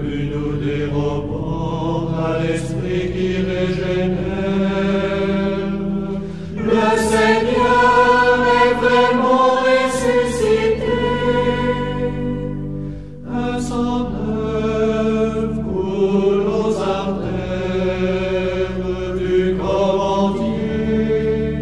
plus nous dérobons à l'esprit qui régénère. Le Seigneur est vraiment ressuscité. À son œuvre coule aux artères du corps entier.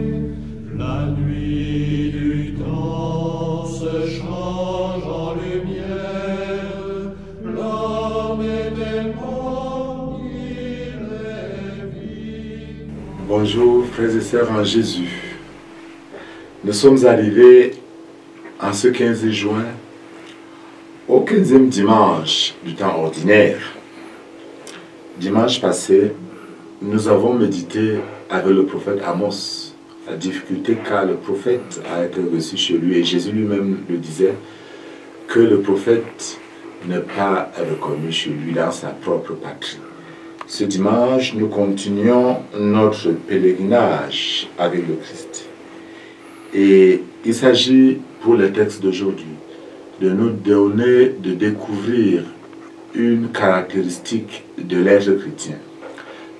La nuit du temps se change en lumière. L'homme éternellement, il est vivant. Bonjour frères et sœurs en Jésus. Nous sommes arrivés en ce 15 juin au 15e dimanche du temps ordinaire. Dimanche passé, nous avons médité avec le prophète Amos la difficulté qu'a le prophète à être reçu chez lui. Et Jésus lui-même le disait que le prophète n'est pas reconnu chez lui dans sa propre patrie. Ce dimanche, nous continuons notre pèlerinage avec le Christ. Et il s'agit pour le texte d'aujourd'hui de nous donner de découvrir une caractéristique de l'être chrétien.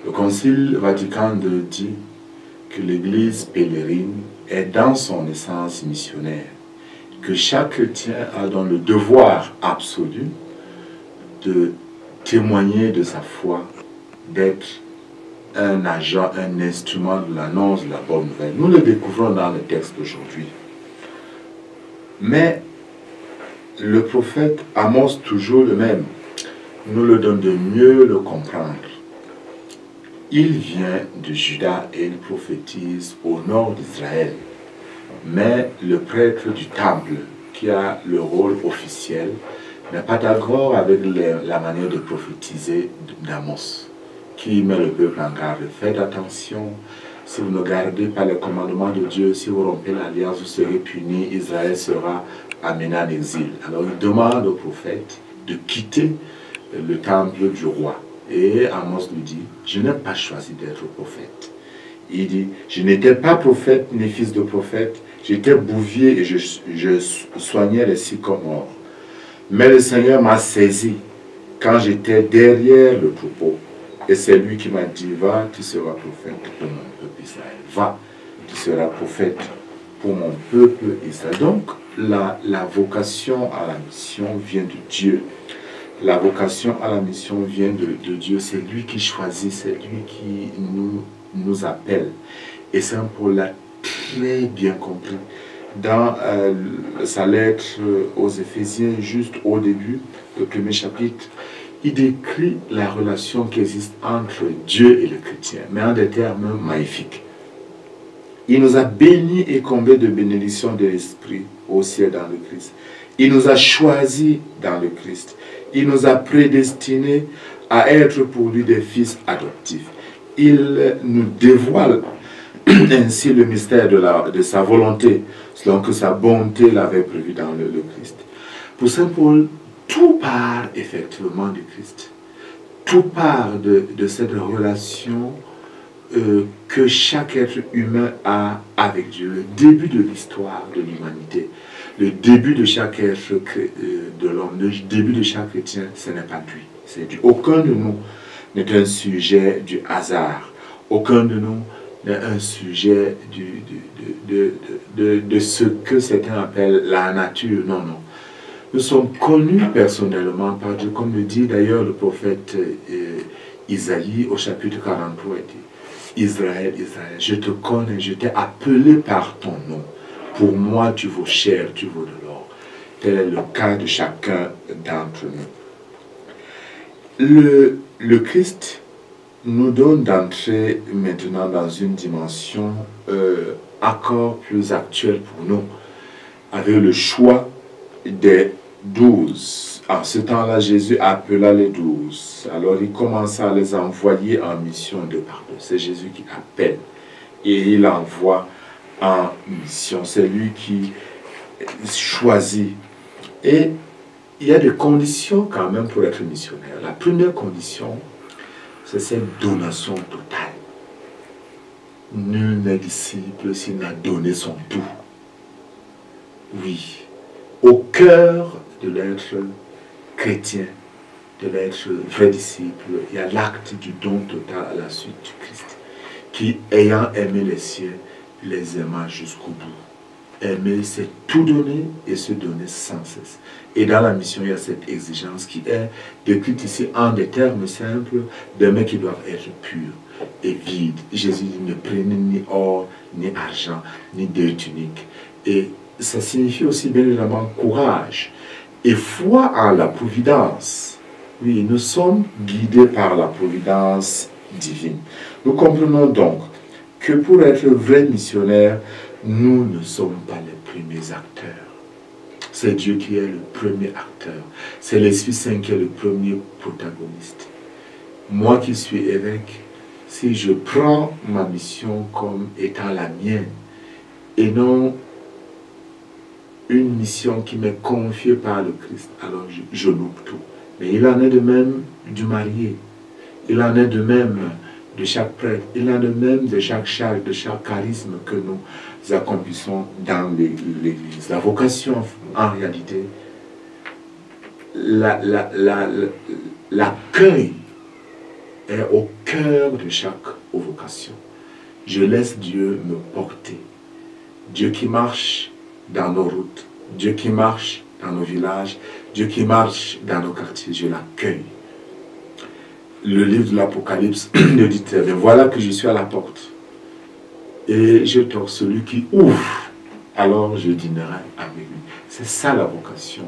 Le Concile Vatican II dit que l'Église pèlerine est dans son essence missionnaire, que chaque chrétien a donc le devoir absolu de témoigner de sa foi, d'être un agent, un instrument de l'annonce de la bonne nouvelle. Nous le découvrons dans le texte d'aujourd'hui. Mais le prophète Amos, toujours le même, nous le donne de mieux le comprendre. Il vient de Juda et il prophétise au nord d'Israël. Mais le prêtre du temple, qui a le rôle officiel, n'a pas d'accord avec la manière de prophétiser d'Amos, qui met le peuple en garde. Faites attention, si vous ne gardez pas les commandements de Dieu, si vous rompez l'alliance, vous serez punis, Israël sera amené en exil. Alors il demande au prophète de quitter le temple du roi. Et Amos lui dit, je n'ai pas choisi d'être prophète. Il dit, je n'étais pas prophète ni fils de prophète, j'étais bouvier et je soignais les sycomores. Mais le Seigneur m'a saisi quand j'étais derrière le troupeau. Et c'est lui qui m'a dit, va, tu seras prophète pour mon peuple Israël. Va, tu seras prophète pour mon peuple Israël. Donc, la vocation à la mission vient de Dieu. La vocation à la mission vient de Dieu. C'est lui qui choisit, c'est lui qui nous appelle. Et c'est un Paul l'a très bien compris. Dans sa lettre aux Éphésiens, juste au début, le premier chapitre, il décrit la relation qui existe entre Dieu et le chrétien, mais en des termes magnifiques. Il nous a bénis et comblés de bénédictions de l'Esprit au ciel dans le Christ. Il nous a choisis dans le Christ. Il nous a prédestinés à être pour lui des fils adoptifs. Il nous dévoile ainsi le mystère de sa volonté, selon que sa bonté l'avait prévu dans le Christ. Pour saint Paul, tout part effectivement du Christ. Tout part de cette relation que chaque être humain a avec Dieu. Le début de l'histoire de l'humanité, le début de chaque être de l'homme, le début de chaque chrétien, ce n'est pas lui. C'est Dieu. Aucun de nous n'est un sujet du hasard. Aucun de nous n'est un sujet de ce que certains appellent la nature. Non, non. Nous sommes connus personnellement par Dieu, comme le dit d'ailleurs le prophète Isaïe au chapitre 43. Il dit, Israël, Israël, je te connais, je t'ai appelé par ton nom. Pour moi, tu vaux cher, tu vaux de l'or. Tel est le cas de chacun d'entre nous. Le Christ nous donne d'entrer maintenant dans une dimension encore plus actuelle pour nous, avec le choix des 12. En ce temps-là, Jésus appela les 12. Alors il commença à les envoyer en mission de pardon. C'est Jésus qui appelle et il envoie en mission. C'est lui qui choisit. Et il y a des conditions quand même pour être missionnaire. La première condition, c'est cette donation totale. Nul n'est disciple s'il n'a donné son tout. Oui, au cœur de l'être chrétien, de l'être vrai disciple, il y a l'acte du don total à la suite du Christ, qui, ayant aimé les siens, les aima jusqu'au bout. Aimer, c'est tout donner et se donner sans cesse. Et dans la mission, il y a cette exigence qui est décrite ici en des termes simples, d'aimer qui doivent être purs et vides. Jésus dit, ne prenez ni or, ni argent, ni deuil tunique. Et ça signifie aussi bien évidemment courage et foi en la providence. Oui, nous sommes guidés par la providence divine. Nous comprenons donc que pour être vrais missionnaires, nous ne sommes pas les premiers acteurs. C'est Dieu qui est le premier acteur. C'est l'Esprit Saint qui est le premier protagoniste. Moi qui suis évêque, si je prends ma mission comme étant la mienne et non une mission qui m'est confiée par le Christ, alors je loupe tout. Mais il en est de même du marié. Il en est de même de chaque prêtre. Il en est de même de chaque charge, de chaque charisme que nous accomplissons dans l'Église. La vocation, en réalité, l'accueil est au cœur de chaque vocation. Je laisse Dieu me porter. Dieu qui marche dans nos routes, Dieu qui marche dans nos villages, Dieu qui marche dans nos quartiers, je l'accueille. Le livre de l'Apocalypse nous dit très bien, voilà que je suis à la porte. Et je tords celui qui ouvre, alors je dînerai avec lui. C'est ça la vocation.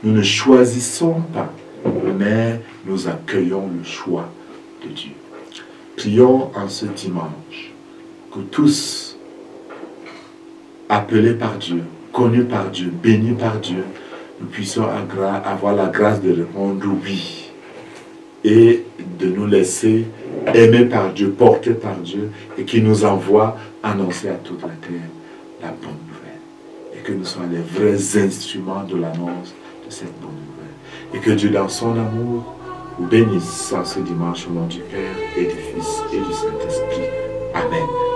Nous ne choisissons pas, mais nous accueillons le choix de Dieu. Prions en ce dimanche que tous, appelés par Dieu, connus par Dieu, bénis par Dieu, nous puissions avoir la grâce de répondre oui et de nous laisser aimer par Dieu, porter par Dieu et qui nous envoie annoncer à toute la terre la bonne nouvelle et que nous soyons les vrais instruments de l'annonce de cette bonne nouvelle et que Dieu dans son amour vous bénisse en ce dimanche au nom du Père et du Fils et du Saint-Esprit. Amen.